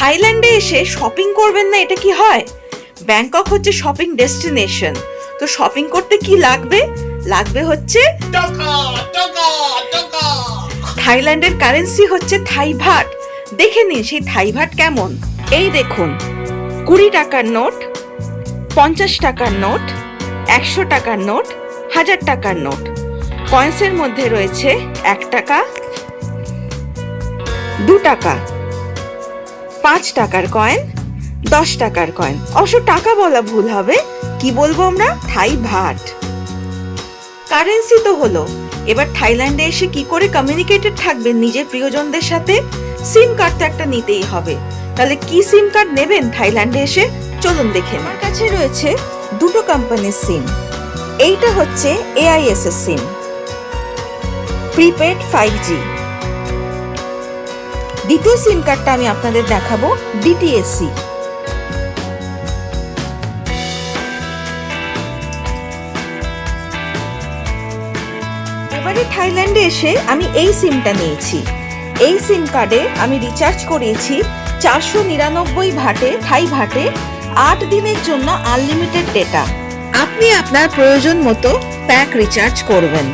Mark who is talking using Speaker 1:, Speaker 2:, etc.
Speaker 1: থাইল্যান্ডে এসে শপিং করবেন না, এটা কি হয়? ব্যাংকক হচ্ছে শপিং ডেস্টিনেশন, তো শপিং করতে কি লাগবে? লাগবে হচ্ছে
Speaker 2: টাকা টাকা টাকা।
Speaker 1: থাইল্যান্ডের কারেন্সি হচ্ছে থাই ভাট। দেখে নিন সেই থাই ভাট কেমন। এই দেখুন, 20 টাকার নোট, 50 টাকার নোট, 100 টাকার নোট, 1000 টাকার নোট। কয়েন্সের মধ্যে রয়েছে 1 টাকা, 2 টাকা, 5 টাকার কয়েন, 10 টাকার কয়েন। অবশ্য টাকা বলা ভুল হবে, কি বলবো আমরা? থাই ভাট। কারেন্সি তো হলো, এবার থাইল্যান্ডে এসে কি করে কমিউনিকেটেড থাকবেন নিজের প্রিয়জনদের সাথে? সিম কার্ড তো একটা নিতেই হবে। তাহলে কি সিম কার্ড নেবেন থাইল্যান্ডে এসে? চলুন দেখে নিন। আমার কাছে রয়েছে দুটো কোম্পানির সিম। এইটা হচ্ছে AIS এর সিম, প্রিপেড 5G। দ্বিতীয় সিম কার্ডটা আমি আপনাদের দেখাবো, DTSC। এবারে থাইল্যান্ডে এসে আমি এই সিমটা নিয়েছি। এই সিম কার্ডে আমি রিচার্জ করিয়েছি 499 ভাটে, থাই ভাটে, 8 দিনের জন্য আনলিমিটেড ডেটা। আপনি আপনার প্রয়োজন মতো প্যাক রিচার্জ করবেন।